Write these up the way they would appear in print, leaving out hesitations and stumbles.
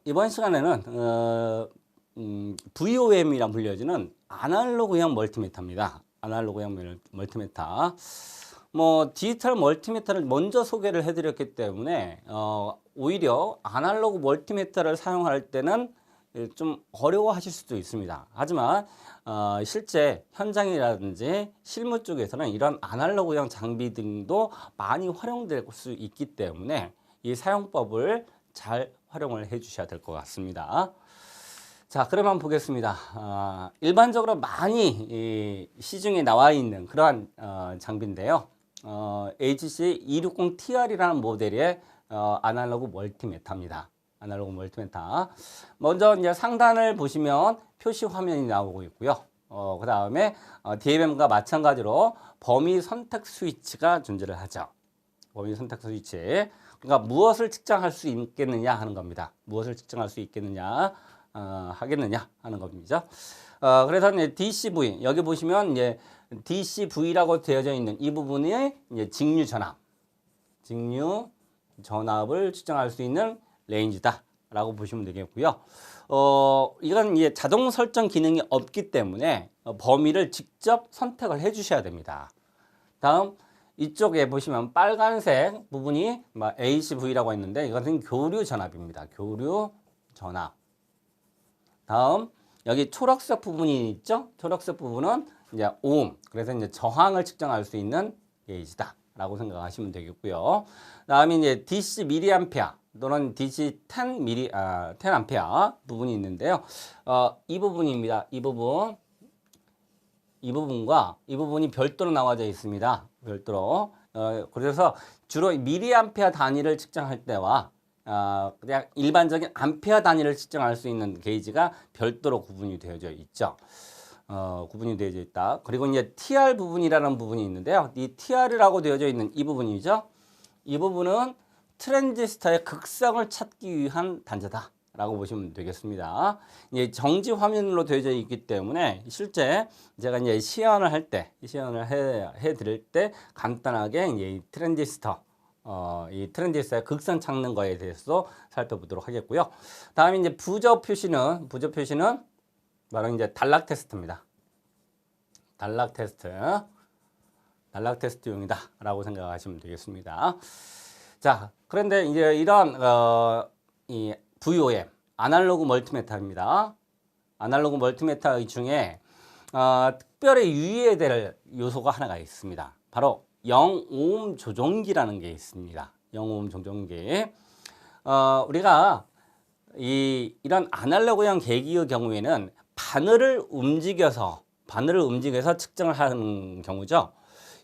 이번 시간에는 VOM이라 불려지는 아날로그형 멀티미터입니다. 아날로그형 멀티미터. 뭐 디지털 멀티미터를 먼저 소개를 해드렸기 때문에 오히려 아날로그 멀티미터를 사용할 때는 좀 어려워하실 수도 있습니다. 하지만 실제 현장이라든지 실무 쪽에서는 이런 아날로그형 장비 등도 많이 활용될 수 있기 때문에 이 사용법을 잘 활용을 해 주셔야 될 것 같습니다. 자, 그러면 보겠습니다. 일반적으로 많이 시중에 나와 있는 그러한 장비인데요. HC260TR이라는 모델의 아날로그 멀티미터입니다. 아날로그 멀티미터. 먼저 이제 상단을 보시면 표시 화면이 나오고 있고요. 그 다음에 DMM과 마찬가지로 범위 선택 스위치가 존재를 하죠. 범위 선택 스위치. 그러니까 무엇을 측정할 수 있겠느냐 하는 겁니다. 무엇을 측정할 수 있겠느냐 하겠느냐 하는 겁니다. 그래서 이제 DCV 여기 보시면 이제 DCV라고 되어져 있는 이 부분이 이제 직류 전압을 측정할 수 있는 레인지다라고 보시면 되겠고요. 이건 이제 자동 설정 기능이 없기 때문에 범위를 직접 선택을 해주셔야 됩니다. 다음 이쪽에 보시면 빨간색 부분이 ACV라고 했는데 이것은 교류 전압입니다. 교류 전압. 다음 여기 초록색 부분이 있죠? 초록색 부분은 이제 오hm. 그래서 이제 저항을 측정할 수 있는 게이지다라고 생각하시면 되겠고요. 다음에 이제 DC 미리암페어 또는 DC 10A 부분이 있는데요. 이 부분입니다. 이 부분과 이 부분이 별도로 나와져 있습니다. 별도로. 그래서 주로 미리암페어 단위를 측정할 때와 그냥 일반적인 암페어 단위를 측정할 수 있는 게이지가 별도로 구분이 되어져 있죠. 구분이 되어져 있다. 그리고 이제 TR 부분이라는 부분이 있는데요. 이 TR이라고 되어져 있는 이 부분이죠. 이 부분은 트랜지스터의 극성을 찾기 위한 단자다. 라고 보시면 되겠습니다. 이제 정지 화면으로 되어져 있기 때문에 실제 제가 이제 시연을 해 드릴 때 간단하게 이제 이 트랜지스터의 극성 찾는 거에 대해서 살펴보도록 하겠고요. 다음에 이제 부저 표시는 바로 이제 단락 테스트입니다. 단락 테스트용이다라고 생각하시면 되겠습니다. 자, 그런데 이제 이런 이 VOM 아날로그 멀티미터입니다. 아날로그 멀티미터 중에 특별히 유의해야 될 요소가 하나가 있습니다. 바로 0오hm 조종기라는 게 있습니다. 0오hm 조종기. 우리가 이런 아날로그형 계기의 경우에는 바늘을 움직여서 측정을 하는 경우죠.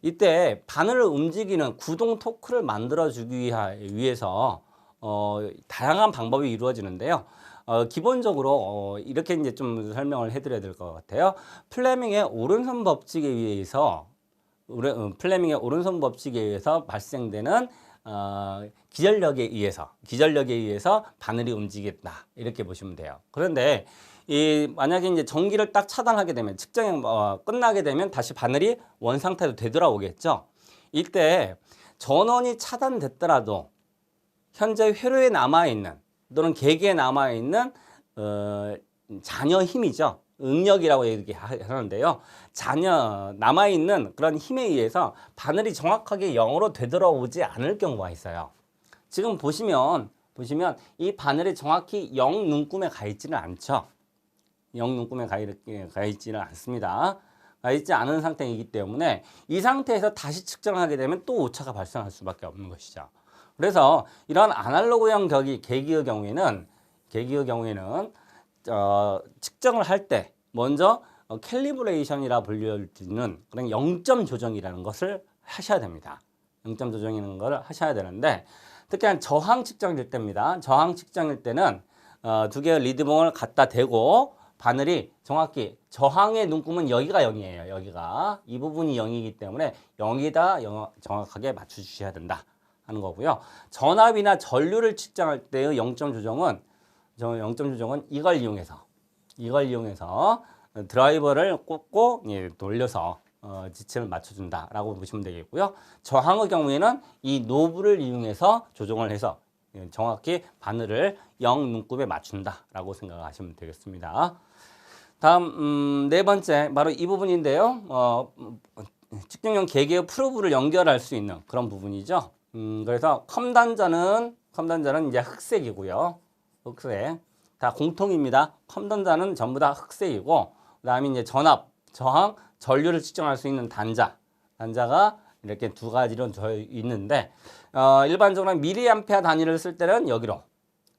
이때 바늘을 움직이는 구동 토크를 만들어주기 위해서 다양한 방법이 이루어지는데요. 기본적으로 이렇게 이제 좀 설명을 해드려야 될 것 같아요. 플레밍의 오른손 법칙에 의해서 발생되는 기전력에 의해서 바늘이 움직였다 이렇게 보시면 돼요. 그런데 만약에 이제 전기를 딱 차단하게 되면 측정이 끝나게 되면 다시 바늘이 원 상태로 되돌아오겠죠. 이때 전원이 차단됐더라도 현재 회로에 남아있는 또는 계기에 남아있는 잔여 힘이죠. 응력이라고 얘기하는데요. 남아있는 그런 힘에 의해서 바늘이 정확하게 0으로 되돌아오지 않을 경우가 있어요. 지금 보시면 이 바늘이 정확히 0 눈금에 가 있지는 않죠. 0 눈금에 가 있지는 않습니다. 가 있지 않은 상태이기 때문에 이 상태에서 다시 측정하게 되면 또 오차가 발생할 수밖에 없는 것이죠. 그래서 이런 아날로그형 계기의 경우에는 측정을 할 때 먼저 캘리브레이션이라 불리는 그런 0점 조정이라는 것을 하셔야 됩니다. 0점 조정이라는 걸 하셔야 되는데 특히 저항 측정일 때입니다. 저항 측정일 때는 두 개의 리드봉을 갖다 대고 바늘이 정확히 저항의 눈금은 여기가 0이에요. 여기가 이 부분이 0이기 때문에 여기다 정확하게 맞춰 주셔야 된다 하는 거고요. 전압이나 전류를 측정할 때의 0점 조정은 이걸 이용해서 드라이버를 꽂고 돌려서 지침을 맞춰준다라고 보시면 되겠고요. 저항의 경우에는 이 노브를 이용해서 조정을 해서 정확히 바늘을 0 눈곱에 맞춘다라고 생각하시면 되겠습니다. 다음 네 번째 바로 이 부분인데요. 측정용 개개의 프로브를 연결할 수 있는 그런 부분이죠. 그래서 컴단자는 이제 흑색이고요. 흑색 다 공통입니다. 컴단자는 전부 다 흑색이고, 그다음에 이제 전압, 저항, 전류를 측정할 수 있는 단자가 이렇게 두 가지로 져 있는데, 일반적으로 미리암페어 단위를 쓸 때는 여기로,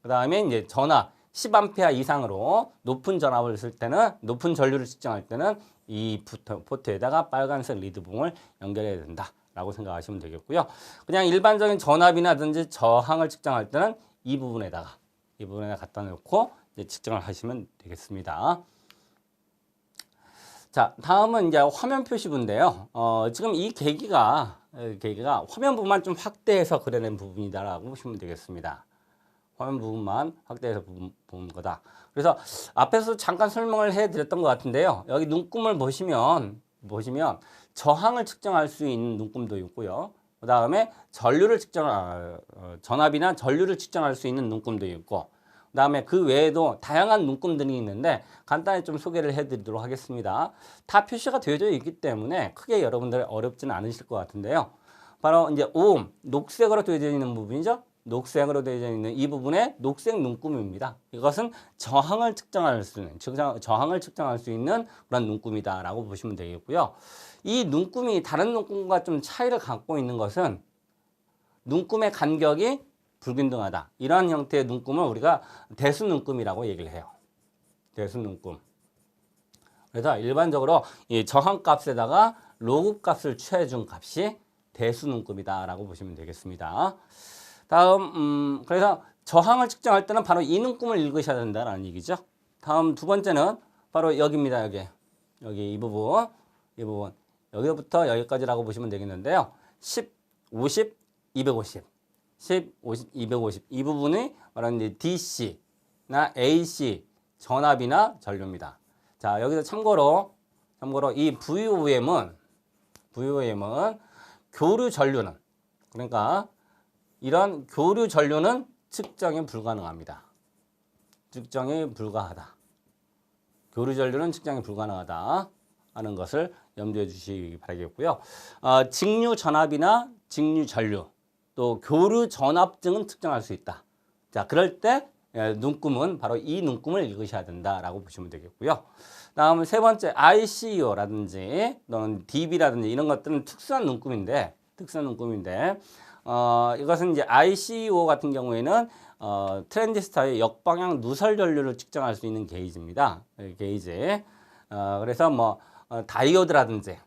그다음에 이제 전압 10A 이상으로 높은 전압을 쓸 때는, 높은 전류를 측정할 때는 이 포트에다가 빨간색 리드봉을 연결해야 된다라고 생각하시면 되겠고요. 그냥 일반적인 전압이라든지 저항을 측정할 때는 이 부분에다가 갖다 놓고 이제 측정을 하시면 되겠습니다. 자, 다음은 이제 화면 표시부인데요. 지금 이 계기가 화면 부분만 좀 확대해서 그려낸 부분이다라고 보시면 되겠습니다. 화면 부분만 확대해서 본 거다. 그래서 앞에서 잠깐 설명을 해드렸던 것 같은데요. 여기 눈금을 보시면 저항을 측정할 수 있는 눈금도 있고요. 그 다음에 전압이나 전류를 측정할 수 있는 눈금도 있고, 그 다음에 그 외에도 다양한 눈금들이 있는데 간단히 좀 소개를 해드리도록 하겠습니다. 다 표시가 되어져 있기 때문에 크게 여러분들 어렵지는 않으실 것 같은데요. 바로 이제 오hm, 녹색으로 되어져 있는 부분이죠. 녹색으로 되어져 있는 이 부분의 녹색 눈금입니다. 이것은 저항을 측정할 수 있는 그런 눈금이다라고 보시면 되겠고요. 이 눈금이 다른 눈금과 좀 차이를 갖고 있는 것은 눈금의 간격이 불균등하다. 이러한 형태의 눈금을 우리가 대수 눈금이라고 얘기를 해요. 대수 눈금. 그래서 일반적으로 이 저항 값에다가 로그 값을 취해준 값이 대수 눈금이다라고 보시면 되겠습니다. 다음 그래서 저항을 측정할 때는 바로 이 눈금을 읽으셔야 된다는 얘기죠. 다음 두 번째는 바로 여기입니다. 여기 이 부분 여기부터 여기까지라고 보시면 되겠는데요. 10, 50, 250 10, 50, 250 이 부분이 바로 이제 DC나 AC 전압이나 전류입니다. 자, 여기서 참고로 이 VOM은 교류 전류는, 그러니까 이런 교류 전류는 측정이 불가능합니다. 교류 전류는 측정이 불가능하다 하는 것을 염두에 주시기 바라겠고요. 직류 전압이나 직류 전류, 또 교류 전압 등은 측정할 수 있다. 자, 그럴 때 눈금은 바로 이 눈금을 읽으셔야 된다라고 보시면 되겠고요. 다음 세 번째 ICO라든지 또는 DB라든지 이런 것들은 특수한 눈금인데 이것은 이제 ICO 같은 경우에는 트랜지스터의 역방향 누설 전류를 측정할 수 있는 게이지입니다. 게이지. 그래서 뭐 다이오드라든지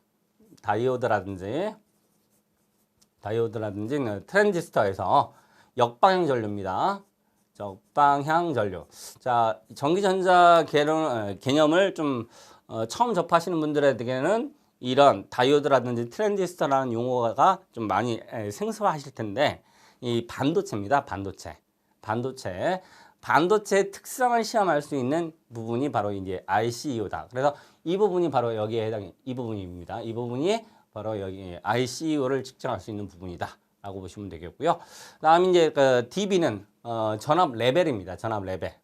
트랜지스터에서 역방향 전류입니다. 역방향 전류. 자, 전기전자 개념을 좀 처음 접하시는 분들에게는 이런 다이오드라든지 트랜지스터라는 용어가 좀 많이 생소하실 텐데, 이 반도체입니다. 반도체의 특성을 시험할 수 있는 부분이 바로 이제 ICU다. 그래서 이 부분이 바로 여기에 해당이 이 부분입니다. 이 부분이 바로 여기 ICU를 측정할 수 있는 부분이다라고 보시면 되겠고요. 다음 이제 그 DB는 전압 레벨입니다. 전압 레벨.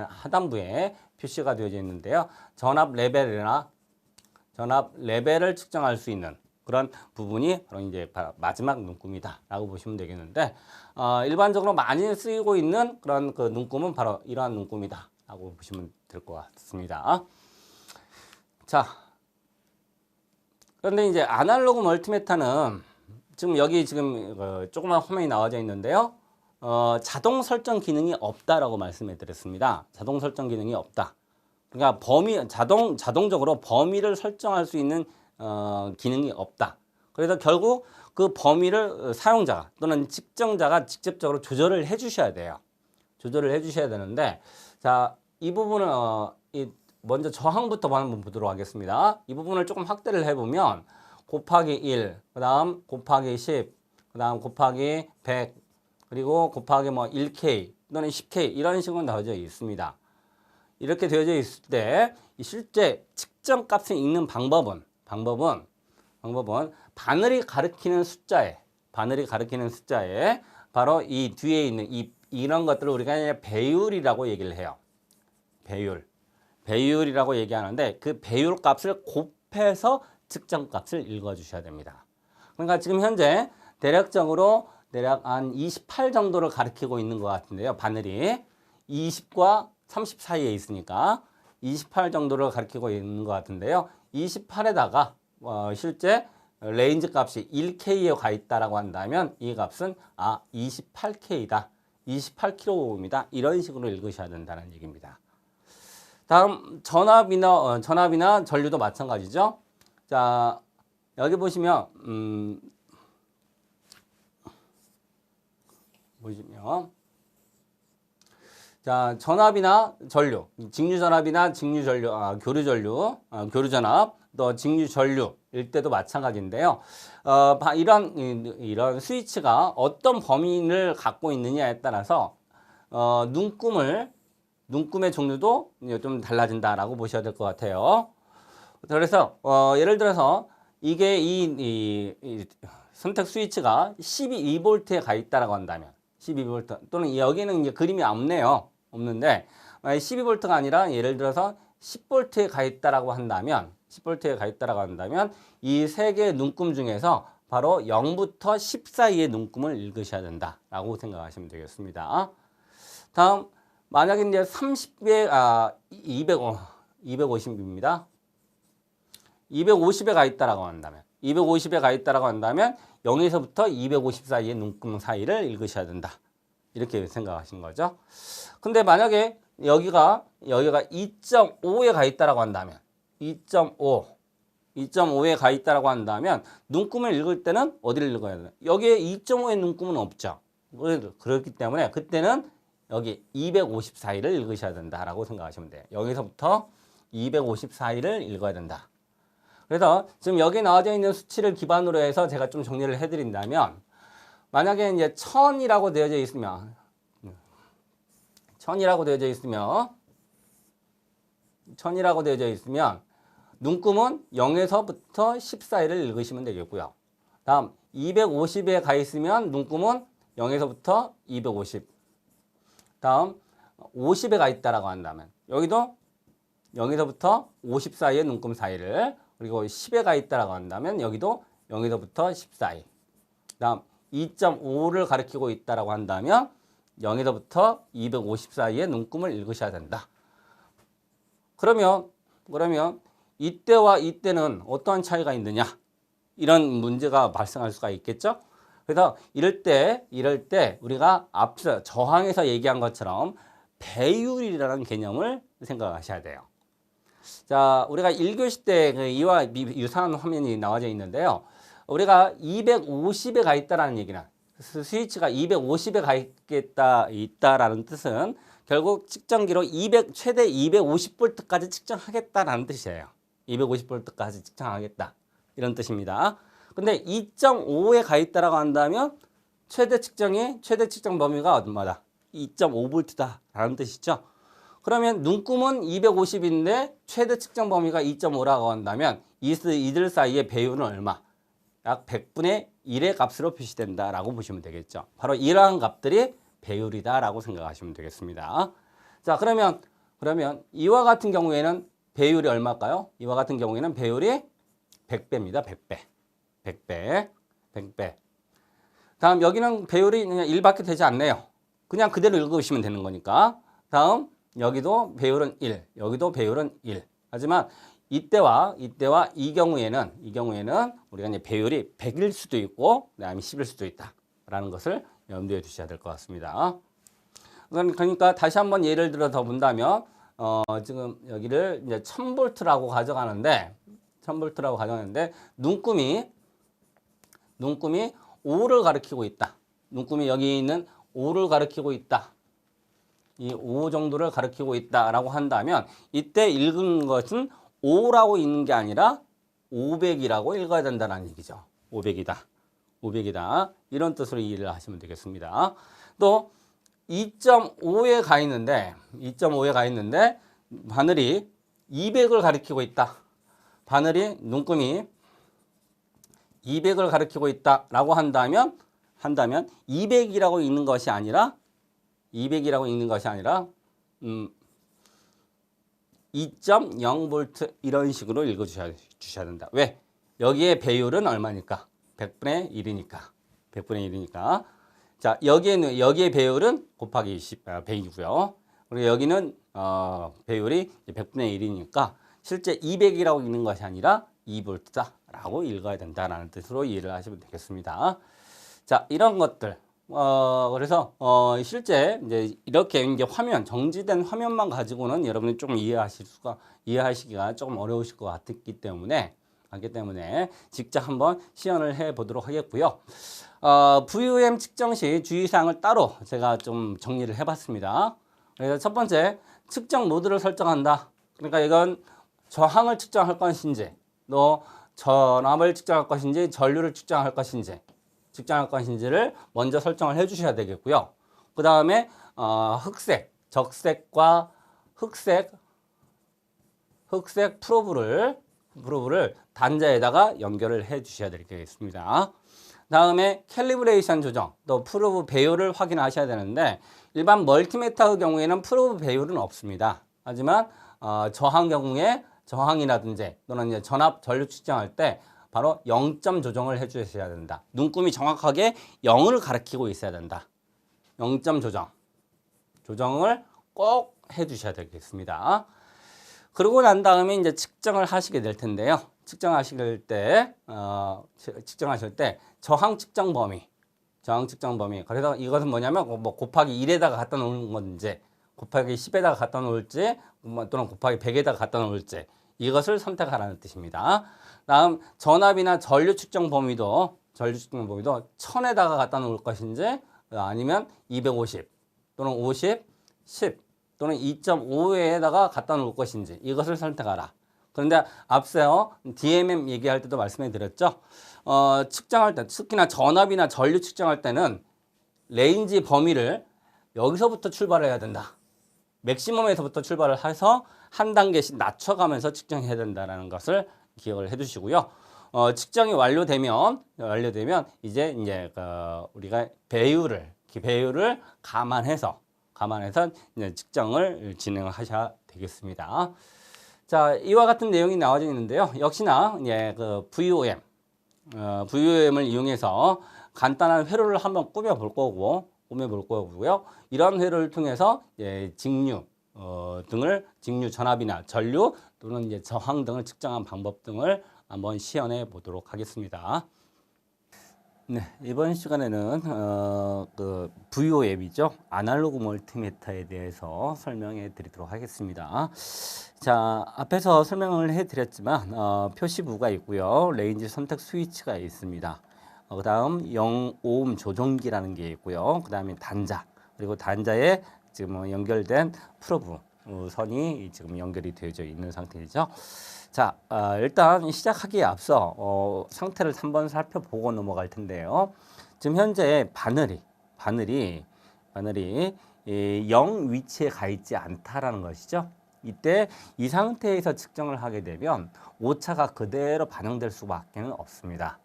하단부에 표시가 되어져 있는데요. 전압 레벨을 측정할 수 있는 그런 부분이 바로 이제 마지막 눈금이다라고 보시면 되겠는데, 일반적으로 많이 쓰이고 있는 그런 그 눈금은 바로 이러한 눈금이다라고 보시면 될 것 같습니다. 자, 그런데 이제 아날로그 멀티미터는 지금 여기 조그만 화면이 나와져 있는데요. 자동 설정 기능이 없다라고 말씀해 드렸습니다. 자동 설정 기능이 없다. 그러니까 자동적으로 범위를 설정할 수 있는 기능이 없다. 그래서 결국 그 범위를 사용자가 또는 측정자가 직접적으로 조절을 해 주셔야 돼요. 되는데, 자, 이 부분은 먼저 저항부터 한번 보도록 하겠습니다. 이 부분을 조금 확대를 해보면 곱하기 1, 그 다음 곱하기 10, 그 다음 곱하기 100, 그리고 곱하기 뭐 1K 또는 10K 이런 식으로 나와져 있습니다. 이렇게 되어져 있을 때 실제 측정 값을 읽는 방법은 바늘이 가리키는 숫자에 바로 이 뒤에 있는 이런 것들을 우리가 그냥 배율이라고 얘기를 해요. 배율이라고 얘기하는데 그 배율 값을 곱해서 측정값을 읽어주셔야 됩니다. 그러니까 지금 현재 대략적으로 대략 한 28 정도를 가리키고 있는 것 같은데요. 바늘이 20과 30 사이에 있으니까 28 정도를 가리키고 있는 것 같은데요. 28에다가 실제 레인지 값이 1K에 가 있다라고 한다면 이 값은 28K다. 28kg이다. 이런 식으로 읽으셔야 된다는 얘기입니다. 다음 전압이나 전류도 마찬가지죠. 자, 여기 보시면 자, 전압이나 전류, 직류전압이나 직류전류, 교류전압, 또 직류전류일 때도 마찬가지인데요. 이런 스위치가 어떤 범위를 갖고 있느냐에 따라서 눈금의 종류도 좀 달라진다라고 보셔야 될 것 같아요. 그래서 예를 들어서 이게 이 선택 스위치가 12V에 가 있다라고 한다면 12V 또는 여기는 이제 그림이 없는데 12V가 아니라 예를 들어서 10V에 가 있다라고 한다면 이 세 개의 눈금 중에서 바로 0부터 10 사이의 눈금을 읽으셔야 된다라고 생각하시면 되겠습니다. 다음 만약에 이제 250입니다. 250에 가 있다라고 한다면 0에서부터 250 사이의 눈금 사이를 읽으셔야 된다. 이렇게 생각하시는 거죠. 근데 만약에 여기가 2.5에 가 있다라고 한다면 2.5에 가 있다라고 한다면 눈금을 읽을 때는 어디를 읽어야 되나? 여기에 2.5의 눈금은 없죠. 그렇기 때문에 그때는 여기 250 사이를 읽으셔야 된다라고 생각하시면 돼요. 여기서부터 250 사이를 읽어야 된다. 그래서 지금 여기 나와져 있는 수치를 기반으로 해서 제가 좀 정리를 해드린다면 만약에 이제 1000이라고 되어져 있으면 눈금은 0에서부터 10 사이를 읽으시면 되겠고요. 다음 250에 가 있으면 눈금은 0에서부터 250. 다음 50에 가 있다라고 한다면 여기도 0에서부터 50 사이의 눈금 사이를, 그리고 10에 가 있다라고 한다면 여기도 0에서부터 10 사이. 다음 2.5를 가리키고 있다라고 한다면 0에서부터 250 사이의 눈금을 읽으셔야 된다. 그러면 이때와 이때는 어떠한 차이가 있느냐? 이런 문제가 발생할 수가 있겠죠? 그래서 이럴 때 우리가 앞서 저항에서 얘기한 것처럼 배율이라는 개념을 생각하셔야 돼요. 자, 우리가 1교시 때 이와 유사한 화면이 나와져 있는데요. 우리가 250에 가 있다라는 얘기는, 스위치가 250에 가 있다라는 뜻은 결국 측정기로 최대 250V까지 측정하겠다라는 뜻이에요. 250V까지 측정하겠다. 이런 뜻입니다. 근데 2.5에 가 있다라고 한다면 최대 측정 범위가 얼마다? 2.5V다라는 뜻이죠. 그러면 눈금은 250인데 최대 측정 범위가 2.5라고 한다면 이들 사이의 배율은 얼마? 약 100분의 1의 값으로 표시된다라고 보시면 되겠죠. 바로 이러한 값들이 배율이다라고 생각하시면 되겠습니다. 자, 그러면 이와 같은 경우에는 배율이 얼마일까요? 이와 같은 경우에는 배율이 100배입니다. 100배. 다음 여기는 배율이 그냥 1밖에 되지 않네요. 그냥 그대로 읽으시면 되는 거니까. 다음 여기도 배율은 1, 여기도 배율은 1. 하지만 이때와 이 경우에는 우리가 이제 배율이 100일 수도 있고 그다음에 10일 수도 있다라는 것을 염두에 두셔야 될 것 같습니다. 그러니까 다시 한번 예를 들어 더 본다면 지금 여기를 이제 1000V라고 가져가는데 눈금이 5를 가리키고 있다. 눈금이 여기 있는 5를 가리키고 있다. 이 5 정도를 가리키고 있다라고 한다면 이때 읽은 것은 5라고 읽는 게 아니라 500이라고 읽어야 된다는 얘기죠. 500이다. 이런 뜻으로 이해를 하시면 되겠습니다. 또 2.5에 가 있는데 바늘이 200을 가리키고 있다. 눈금이 200을 가리키고 있다라고 한다면 한다면 200이라고 있는 것이 아니라 2.0V 이런 식으로 읽어주셔야 된다. 왜? 여기에 배율은 얼마니까? 100분의 1이니까. 100분의 1이니까. 자, 여기에 배율은 곱하기 100이고요. 그리고 여기는 배율이 100분의 1이니까 실제 200이라고 읽는 것이 아니라 2V다라고 읽어야 된다라는 뜻으로 이해를 하시면 되겠습니다. 자, 이런 것들. 그래서 실제 이제 이렇게 이제 정지된 화면만 가지고는 여러분이 좀 이해하시기가 조금 어려우실 것 같기 때문에 직접 한번 시연을 해 보도록 하겠고요. VOM 측정 시 주의사항을 따로 제가 좀 정리를 해봤습니다. 그래서 첫 번째, 측정 모드를 설정한다. 그러니까 이건 저항을 측정할 것인지, 또 전압을 측정할 것인지, 전류를 측정할 것인지를 먼저 설정을 해 주셔야 되겠고요. 그 다음에 적색과 흑색 프로브를 단자에다가 연결을 해 주셔야 되겠습니다. 다음에 캘리브레이션 조정, 또 프로브 배율을 확인하셔야 되는데 일반 멀티미터의 경우에는 프로브 배율은 없습니다. 하지만 저항 경우에 저항이라든지 또는 이제 전압, 전류 측정할 때 바로 0점 조정을 해 주셔야 된다. 눈금이 정확하게 0을 가리키고 있어야 된다. 0점 조정을 꼭 해 주셔야 되겠습니다. 그러고 난 다음에 이제 측정을 하시게 될 텐데요. 측정하실 때 저항 측정 범위. 그래서 이것은 뭐냐면 뭐 곱하기 1에다가 갖다 놓는 건지, 곱하기 10에다가 갖다 놓을지, 또는 곱하기 100에다가 갖다 놓을지 이것을 선택하라는 뜻입니다. 다음 전압이나 전류 측정 범위도 1000에다가 갖다 놓을 것인지, 아니면 250 또는 50, 10 또는 2.5에다가 갖다 놓을 것인지 이것을 선택하라. 그런데 앞서 DMM 얘기할 때도 말씀해 드렸죠. 측정할 때, 특히나 전압이나 전류 측정할 때는 레인지 범위를 여기서부터 출발해야 된다. 맥시멈에서부터 출발을 해서 한 단계씩 낮춰가면서 측정해야 된다는 것을 기억을 해 주시고요. 측정이 완료되면 이제 우리가 배율을 감안해서 이제 측정을 진행하셔야 되겠습니다. 자, 이와 같은 내용이 나와져 있는데요. 역시나 이제 VOM을 이용해서 간단한 회로를 한번 꾸며볼 거고요. 이런 회로를 통해서 직류 전압이나 전류 또는 이제 저항 등을 측정한 방법 등을 한번 시연해 보도록 하겠습니다. 네, 이번 시간에는 VOM이죠. 아날로그 멀티미터에 대해서 설명해 드리도록 하겠습니다. 자, 앞에서 설명을 해 드렸지만 표시부가 있고요. 레인지 선택 스위치가 있습니다. 그 다음 0오hm 조종기라는 게 있고요. 그 다음에 단자, 그리고 단자에 지금 연결된 프로브 선이 지금 연결이 되어져 있는 상태이죠. 자, 일단 시작하기에 앞서 상태를 한번 살펴보고 넘어갈 텐데요. 지금 현재 바늘이 0 위치에 가 있지 않다라는 것이죠. 이때 이 상태에서 측정을 하게 되면 오차가 그대로 반영될 수밖에 없습니다.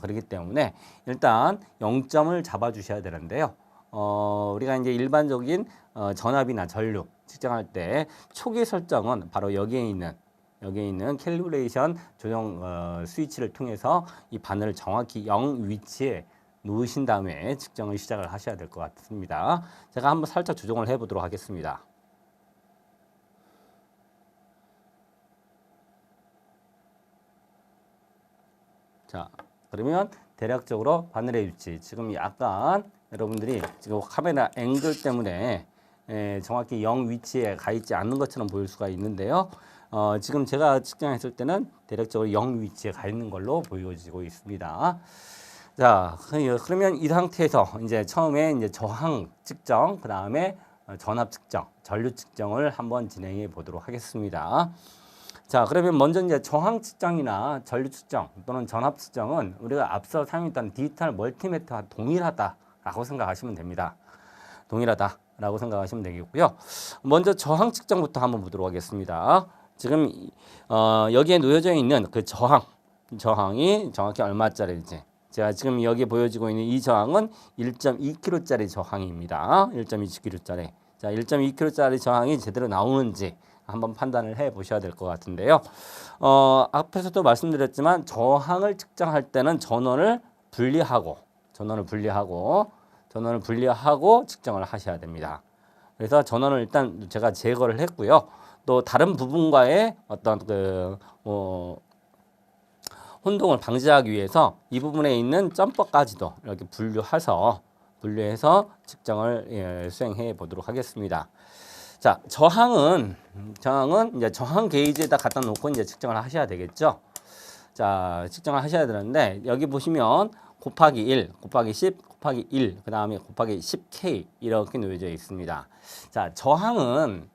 그렇기 때문에 일단 0점을 잡아 주셔야 되는데요. 우리가 이제 일반적인 전압이나 전류 측정할 때 초기 설정은 바로 여기에 있는 캘리브레이션 조정 스위치를 통해서 이 바늘을 정확히 0 위치에 놓으신 다음에 측정을 시작을 하셔야 될 것 같습니다. 제가 한번 살짝 조정을 해 보도록 하겠습니다. 자, 그러면 대략적으로 바늘의 위치, 지금 약간 여러분들이 지금 카메라 앵글 때문에 정확히 0 위치에 가 있지 않는 것처럼 보일 수가 있는데요. 지금 제가 측정했을 때는 대략적으로 0 위치에 가 있는 걸로 보여지고 있습니다. 자, 그러면 이 상태에서 이제 처음에 이제 저항 측정, 그 다음에 전압 측정, 전류 측정을 한번 진행해 보도록 하겠습니다. 자, 그러면 먼저 이제 저항 측정이나 전류 측정 또는 전압 측정은 우리가 앞서 사용했던 디지털 멀티미터와 동일하다라고 생각하시면 됩니다. 동일하다라고 생각하시면 되겠고요. 먼저 저항 측정부터 한번 보도록 하겠습니다. 지금 여기에 놓여져 있는 그 저항이 정확히 얼마짜리인지, 제가 지금 여기 보여지고 있는 이 저항은 1.2kg짜리 저항입니다. 1.2kg짜리. 자, 1.2kg짜리 저항이 제대로 나오는지 한번 판단을 해 보셔야 될 것 같은데요. 앞에서도 말씀드렸지만 저항을 측정할 때는 전원을 분리하고 측정을 하셔야 됩니다. 그래서 전원을 일단 제가 제거를 했고요. 또 다른 부분과의 어떤 혼동을 방지하기 위해서 이 부분에 있는 점퍼까지도 이렇게 분류해서 측정을 수행해 보도록 하겠습니다. 자, 저항은 이제 저항 게이지에다 갖다 놓고 이제 측정을 하셔야 되겠죠. 자, 측정을 하셔야 되는데 여기 보시면 곱하기 1, 곱하기 10, 곱하기 1, 그 다음에 곱하기 10K 이렇게 놓여져 있습니다. 자, 저항은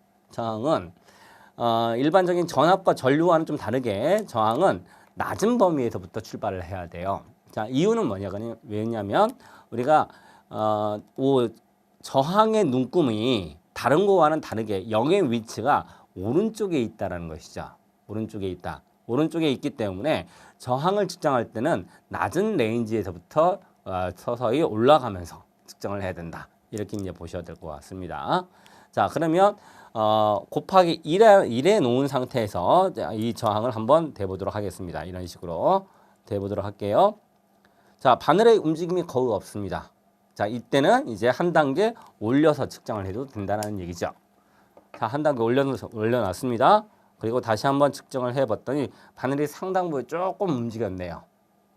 일반적인 전압과 전류와는 좀 다르게 저항은 낮은 범위에서부터 출발을 해야 돼요. 자, 이유는 왜냐면 우리가 저항의 눈금이 다른 거와는 다르게 0의 위치가 오른쪽에 있다라는 것이죠. 오른쪽에 있다. 오른쪽에 있기 때문에 저항을 측정할 때는 낮은 레인지에서부터 서서히 올라가면서 측정을 해야 된다. 이렇게 이제 보셔야 될 것 같습니다. 자, 그러면 곱하기 1에 놓은 상태에서 이 저항을 한번 대보도록 하겠습니다. 이런 식으로 대보도록 할게요. 자, 바늘의 움직임이 거의 없습니다. 자, 이때는 이제 한 단계 올려서 측정을 해도 된다는 얘기죠. 자, 한 단계 올려놨습니다. 그리고 다시 한번 측정을 해봤더니 바늘이 상당 부분 조금 움직였네요.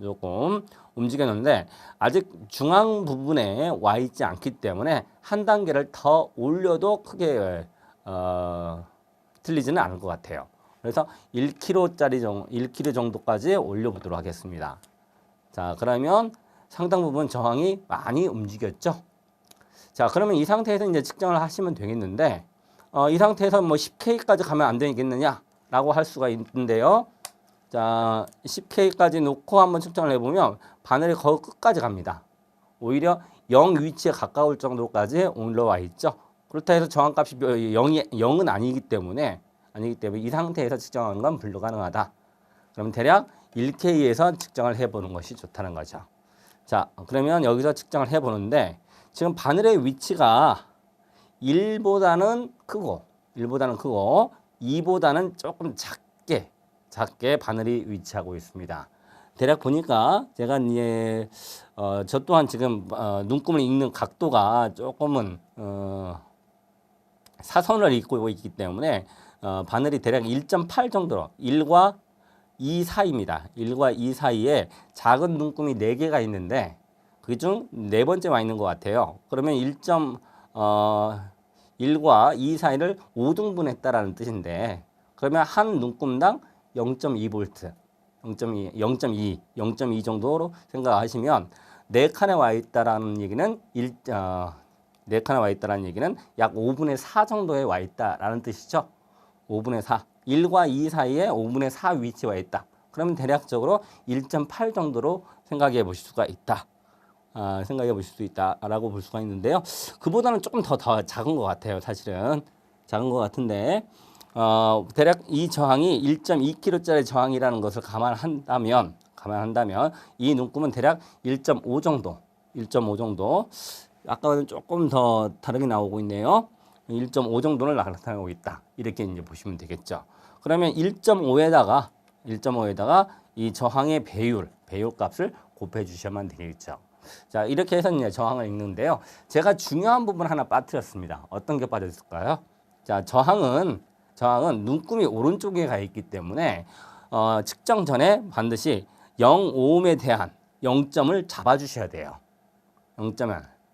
조금 움직였는데 아직 중앙 부분에 와 있지 않기 때문에 한 단계를 더 올려도 크게 틀리지는 않을 것 같아요. 그래서 1kg 정도까지 올려보도록 하겠습니다. 자, 그러면 상당 부분 저항이 많이 움직였죠. 자, 그러면 이 상태에서 이제 측정을 하시면 되겠는데 이 상태에서 뭐 10K까지 가면 안 되겠느냐라고 할 수가 있는데요. 자, 10K까지 놓고 한번 측정을 해보면 바늘이 거의 끝까지 갑니다. 오히려 0 위치에 가까울 정도까지 올라와 있죠. 그렇다 해서 저항값이 0은 아니기 때문에 이 상태에서 측정하는 건 불가능하다. 그러면 대략 1K에서 측정을 해보는 것이 좋다는 거죠. 자, 그러면 여기서 측정을 해보는데 지금 바늘의 위치가 1보다는 크고 2보다는 조금 작게 바늘이 위치하고 있습니다. 대략 보니까 제가 이제 저 또한 지금 눈금을 읽는 각도가 조금은 사선을 읽고 있기 때문에 바늘이 대략 1.8 정도로 1과 2 사이입니다. 1과 2 사이에 작은 눈금이 4개가 있는데 그중 네 번째 와 있는 것 같아요. 그러면 1과 2 사이를 5등분했다라는 뜻인데 그러면 한 눈금당 0.2V, 0.2 정도로 생각하시면 4칸에 와 있다라는 얘기는 약 5분의 4 정도에 와 있다라는 뜻이죠. 5분의 4. 1과 2 사이에 5분의 4 위치에 와 있다. 그러면 대략적으로 1.8 정도로 생각해 보실 수가 있다. 생각해 보실 수 있다라고 볼 수가 있는데요. 그보다는 조금 더 작은 것 같아요. 사실은 작은 것 같은데 대략 이 저항이 1.2kg짜리 저항이라는 것을 감안한다면 이 눈금은 대략 1.5 정도 아까는 조금 더 다르게 나오고 있네요. 1.5 정도를 나타내고 있다. 이렇게 이제 보시면 되겠죠. 그러면 1.5에다가 이 저항의 배율 값을 곱해 주셔야만 되겠죠. 자, 이렇게 해서 이제 저항을 읽는데요. 제가 중요한 부분 하나 빠뜨렸습니다. 어떤 게 빠졌을까요? 자, 저항은 눈금이 오른쪽에 가 있기 때문에 측정 전에 반드시 0오음에 대한 0점을 잡아주셔야 돼요.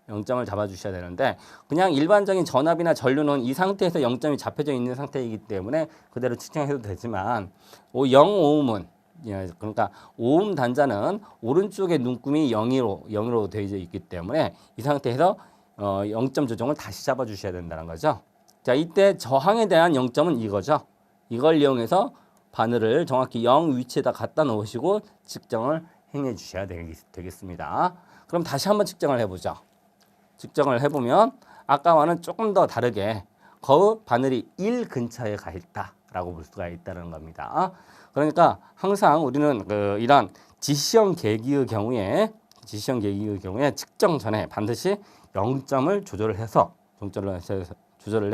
0점을 잡아주셔야 되는데 그냥 일반적인 전압이나 전류는 이 상태에서 0점이 잡혀져 있는 상태이기 때문에 그대로 측정해도 되지만 0오음은 그러니까 오음 단자는 오른쪽에 눈금이 0으로 되어 있기 때문에 이 상태에서 0점 조정을 다시 잡아주셔야 된다는 거죠. 자, 이때 저항에 대한 0점은 이거죠. 이걸 이용해서 바늘을 정확히 0 위치에다 갖다 놓으시고 측정을 행해 주셔야 되겠습니다. 그럼 다시 한번 측정을 해보죠. 측정을 해보면 아까와는 조금 더 다르게 거의 바늘이 1 근처에 가 있다라고 볼 수가 있다는 겁니다. 그러니까 항상 우리는 이런 지시형 계기의 경우에 측정 전에 반드시 0점을 조절을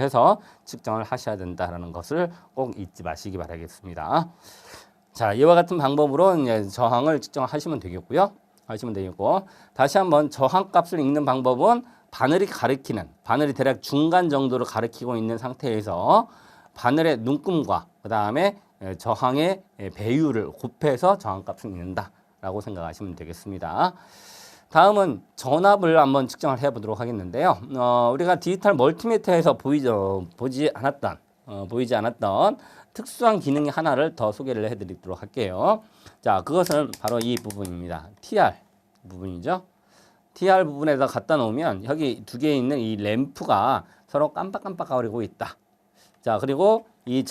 해서 측정을 하셔야 된다는 것을 꼭 잊지 마시기 바라겠습니다. 자, 이와 같은 방법으로 이제 저항을 측정하시면 되겠고요. 다시 한번 저항값을 읽는 방법은 바늘이 대략 중간 정도를 가리키고 있는 상태에서 바늘의 눈금과 그 다음에 저항의 배율을 곱해서 저항값을 읽는다라고 생각하시면 되겠습니다. 다음은 전압을 한번 측정을 해보도록 하겠는데요. 우리가 디지털 멀티미터에서 보이지 않았던 특수한 기능이 하나를 더 소개를 해드리도록 할게요. 자, 그것은 바로 이 부분입니다. TR 부분이죠. TR 부분에다 갖다 놓으면 여기 두 개 있는 이 램프가 서로 깜빡깜빡거리고 있다. 자, 그리고 이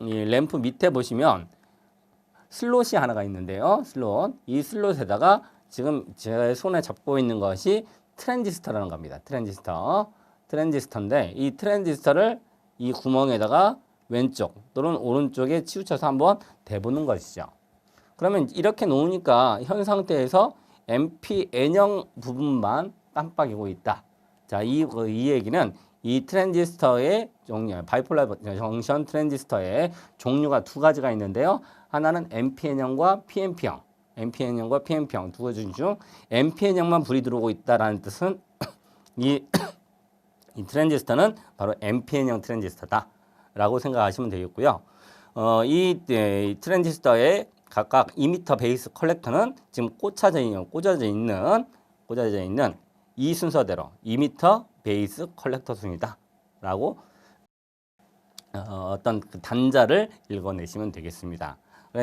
램프 밑에 보시면 슬롯이 하나가 있는데요. 이 슬롯에다가 지금 제 손에 잡고 있는 것이 트랜지스터라는 겁니다. 트랜지스터인데 이 트랜지스터를 이 구멍에다가 왼쪽 또는 오른쪽에 치우쳐서 한번 대보는 것이죠. 그러면 이렇게 놓으니까 현 상태에서 NPN형 부분만 깜빡이고 있다. 자, 이 얘기는 이 트랜지스터의 종류, 바이폴라 정션 트랜지스터의 종류가 두 가지가 있는데요. 하나는 NPN형과 PNP형. 두 가지 중 NPN형만 불이 들어오고 있다라는 뜻은 이 트랜지스터는 바로 NPN형 트랜지스터다라고 생각하시면 되겠고요. 이 트랜지스터의 각각 2m 베이스 컬렉터는 지금 꽂아져 있는 이 순서대로 2m 베이스 컬렉터 순이다라고 어떤 그 단자를 읽어내시면 되겠습니다.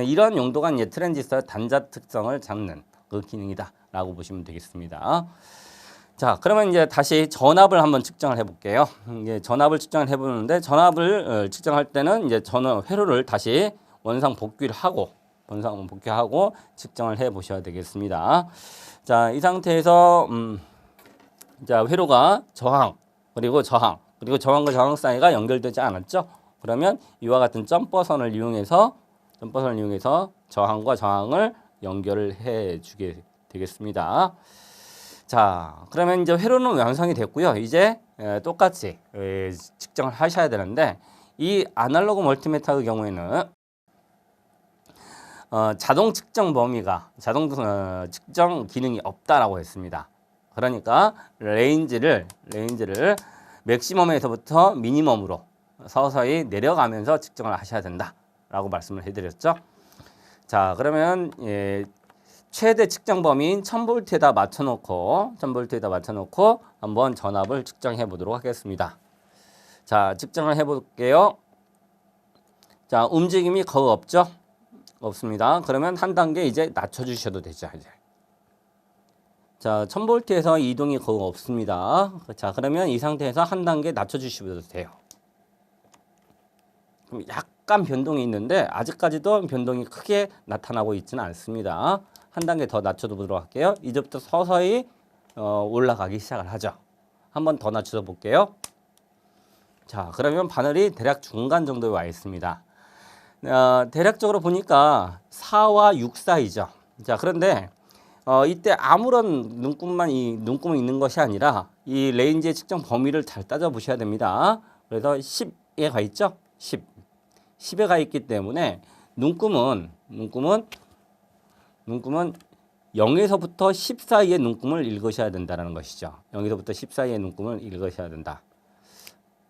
이런 용도가 이제 트랜지스터 단자 특성을 잡는 그 기능이다라고 보시면 되겠습니다. 자, 그러면 이제 다시 전압을 한번 측정을 해볼게요. 이제 전압을 측정을 해보는데 전압을 측정할 때는 이제 회로를 다시 원상 복귀하고 측정을 해보셔야 되겠습니다. 자, 이 상태에서 자, 회로가 그리고 저항과 저항 사이가 연결되지 않았죠? 그러면 이와 같은 점퍼선을 이용해서 저항과 저항을 연결을 해 주게 되겠습니다. 자, 그러면 이제 회로는 완성이 됐고요. 이제 똑같이 측정을 하셔야 되는데 이 아날로그 멀티미터의 경우에는 자동 측정 측정 기능이 없다라고 했습니다. 그러니까 레인지를 맥시멈에서부터 미니멈으로 서서히 내려가면서 측정을 하셔야 된다라고 말씀을 해드렸죠. 자, 그러면 최대 측정 범위인 1000V에다 맞춰놓고 한번 전압을 측정해 보도록 하겠습니다. 자, 측정을 해볼게요. 자, 움직임이 거의 없습니다. 그러면 한 단계 이제 낮춰주셔도 되죠. 이제. 자, 1000V에서 이동이 거의 없습니다. 자, 그러면 이 상태에서 한 단계 낮춰주셔도 돼요. 그럼 약간 변동이 있는데 아직까지도 변동이 크게 나타나고 있지는 않습니다. 한 단계 더 낮춰보도록 할게요. 이제부터 서서히 올라가기 시작을 하죠. 한번 더 낮춰 볼게요. 자, 그러면 바늘이 대략 중간 정도에 와 있습니다. 대략적으로 보니까 4와 6 사이죠. 자, 그런데 이때 아무런 눈금이 있는 것이 아니라 이 레인지의 측정 범위를 잘 따져 보셔야 됩니다. 그래서 10에 가 있죠. 10에 가 있기 때문에 눈금은 0에서부터 10 사이의 눈금을 읽으셔야 된다는 것이죠. 0에서부터 10 사이의 눈금을 읽으셔야 된다.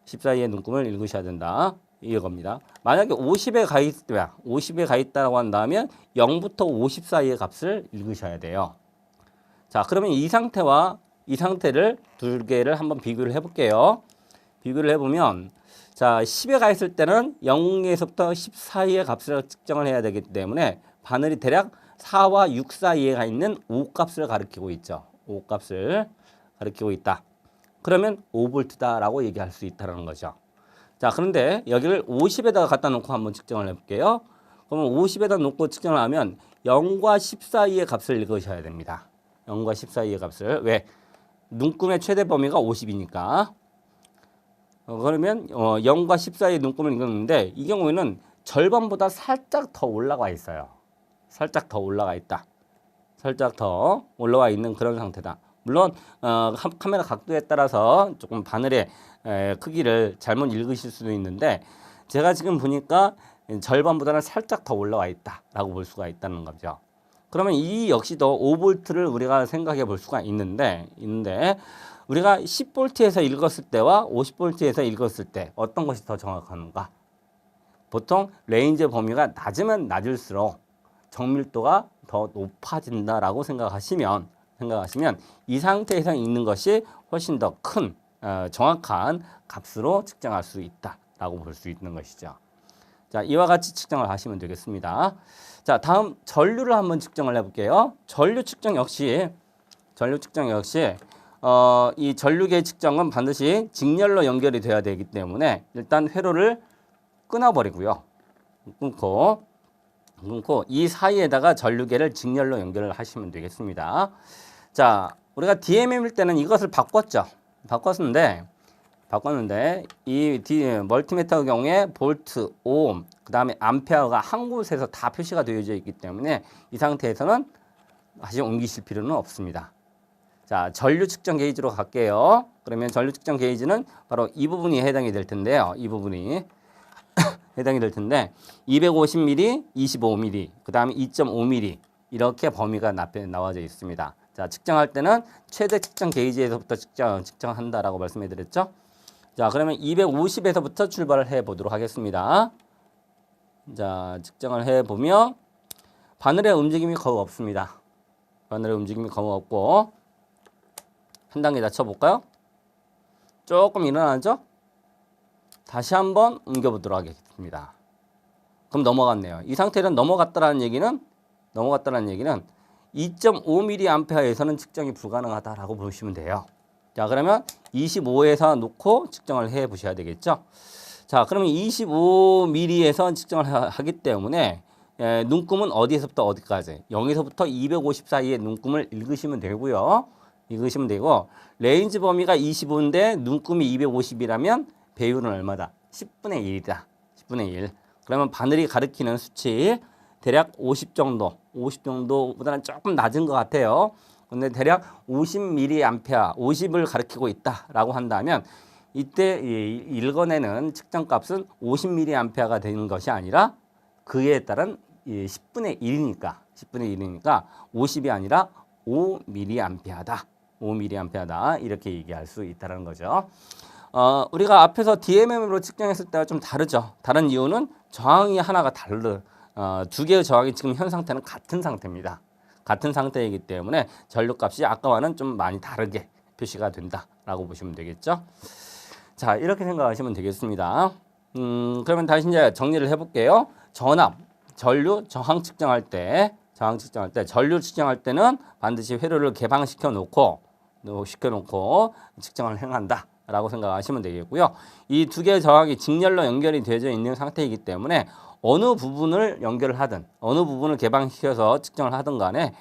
10 사이의 눈금을 읽으셔야 된다. 이겁니다. 만약에 50에 가 있다고 한다면 0부터 50 사이의 값을 읽으셔야 돼요. 자, 그러면 이 상태를 두 개를 한번 비교를 해볼게요. 비교를 해보면 자, 10에 가 있을 때는 0에서부터 10 사이의 값을 측정을 해야 되기 때문에 바늘이 대략 4와 6 사이에 가 있는 5 값을 가리키고 있죠. 5 값을 가리키고 있다. 그러면 5V다라고 얘기할 수 있다는 거죠. 자, 그런데 여기를 50에다가 갖다 놓고 한번 측정을 해볼게요. 그러면 50에다 놓고 측정을 하면 0과 10 사이의 값을 읽으셔야 됩니다. 0과 10 사이의 값을. 왜? 눈금의 최대 범위가 50이니까. 그러면 0과 10 사이의 눈금을 읽었는데 이 경우에는 절반보다 살짝 더 올라가 있어요. 살짝 더 올라가 있다. 살짝 더 올라와 있는 그런 상태다. 물론 카메라 각도에 따라서 조금 바늘의 크기를 잘못 읽으실 수도 있는데 제가 지금 보니까 절반보다는 살짝 더 올라와 있다라고 볼 수가 있다는 거죠. 그러면 이 역시도 5볼트를 우리가 생각해 볼 수가 있는데 우리가 10볼트에서 읽었을 때와 50볼트에서 읽었을 때 어떤 것이 더 정확한가? 보통 레인지 범위가 낮으면 낮을수록 정밀도가 더 높아진다라고 생각하시면 이 상태에서 읽는 것이 훨씬 더 큰 정확한 값으로 측정할 수 있다라고 볼 수 있는 것이죠. 자, 이와 같이 측정을 하시면 되겠습니다. 자, 다음 전류를 한번 측정을 해볼게요. 전류 측정 역시 이 전류계 측정은 반드시 직렬로 연결이 돼야 되기 때문에 일단 회로를 끊어버리고요. 끊고 이 사이에다가 전류계를 직렬로 연결을 하시면 되겠습니다. 자, 우리가 DMM일 때는 이것을 바꿨는데 이 멀티미터의 경우에 볼트, 오hm, 그 다음에 암페어가 한 곳에서 다 표시가 되어져 있기 때문에 이 상태에서는 다시 옮기실 필요는 없습니다. 자, 전류 측정 게이지로 갈게요. 그러면 전류 측정 게이지는 바로 이 부분이 해당이 될 텐데요. 이 부분이 해당이 될 텐데 250mm, 25mm, 그 다음에 2.5mm 이렇게 범위가 나와져 있습니다. 자, 측정할 때는 최대 측정 게이지에서부터 측정한다라고 말씀해 드렸죠. 자, 그러면 250에서부터 출발을 해 보도록 하겠습니다. 자, 측정을 해 보면 바늘의 움직임이 거의 없습니다. 바늘의 움직임이 거의 없고 한 단계 낮춰 볼까요? 조금 일어나죠? 다시 한번 옮겨 보도록 하겠습니다. 그럼 넘어갔네요. 이 상태는 넘어갔다라는 얘기는 2.5mA에서는 측정이 불가능하다라고 보시면 돼요. 자, 그러면 25에서 놓고 측정을 해 보셔야 되겠죠. 자, 그러면 25mm에서 측정을 하기 때문에 눈금은 어디에서부터 어디까지? 0에서부터 250 사이의 눈금을 읽으시면 되고요. 레인지 범위가 25인데 눈금이 250이라면 배율은 얼마다? 10분의 1이다. 10분의 1. 그러면 바늘이 가리키는 수치 대략 50 정도보다는 조금 낮은 것 같아요. 근데 대략 50mA, 50을 가리키고 있다라고 한다면 이때 읽어내는 측정값은 50mA가 되는 것이 아니라 그에 따른 10분의 1이니까 50이 아니라 5mA다. 5mA다. 이렇게 얘기할 수 있다는 거죠. 우리가 앞에서 DMM으로 측정했을 때와 좀 다르죠. 다른 이유는 저항이 하나가 두 개의 저항이 지금 현 상태는 같은 상태입니다. 같은 상태이기 때문에 전류값이 아까와는 좀 많이 다르게 표시가 된다라고 보시면 되겠죠. 자, 이렇게 생각하시면 되겠습니다. 그러면 다시 이제 정리를 해볼게요. 전류 저항 측정할 때 전류 측정할 때는 반드시 회로를 개방시켜 놓고 측정을 행한다. 라고 생각하시면 되겠고요. 이 두 개의 저항이 직렬로 연결이 되어 있는 상태이기 때문에 어느 부분을 연결을 하든 어느 부분을 개방시켜서 측정을 하든 간에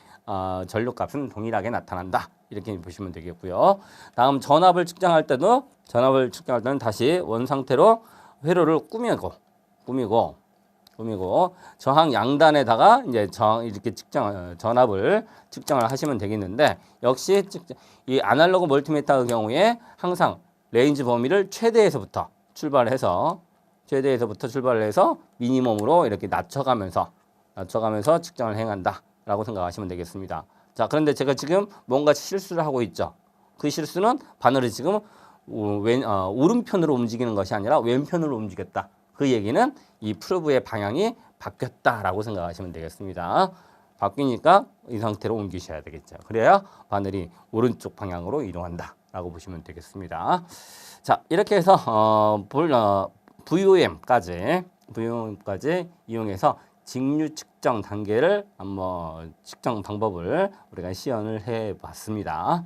전류값은 동일하게 나타난다. 이렇게 보시면 되겠고요. 다음 전압을 측정할 때는 다시 원 상태로 회로를 꾸미고 저항 양단에다가 이제 이렇게 전압을 측정을 하시면 되겠는데 역시 이 아날로그 멀티미터의 경우에 항상 레인지 범위를 최대에서부터 출발해서 미니멈으로 이렇게 낮춰가면서 측정을 행한다라고 생각하시면 되겠습니다. 자, 그런데 제가 지금 뭔가 실수를 하고 있죠. 그 실수는 바늘이 지금 오른편으로 움직이는 것이 아니라 왼편으로 움직였다. 그 얘기는 이 프로브의 방향이 바뀌었다라고 생각하시면 되겠습니다. 바뀌니까 이 상태로 옮기셔야 되겠죠. 그래야 바늘이 오른쪽 방향으로 이동한다라고 보시면 되겠습니다. 자, 이렇게 해서 VOM까지 이용해서 직류 측정 단계를 한번 측정 방법을 우리가 시연을 해봤습니다.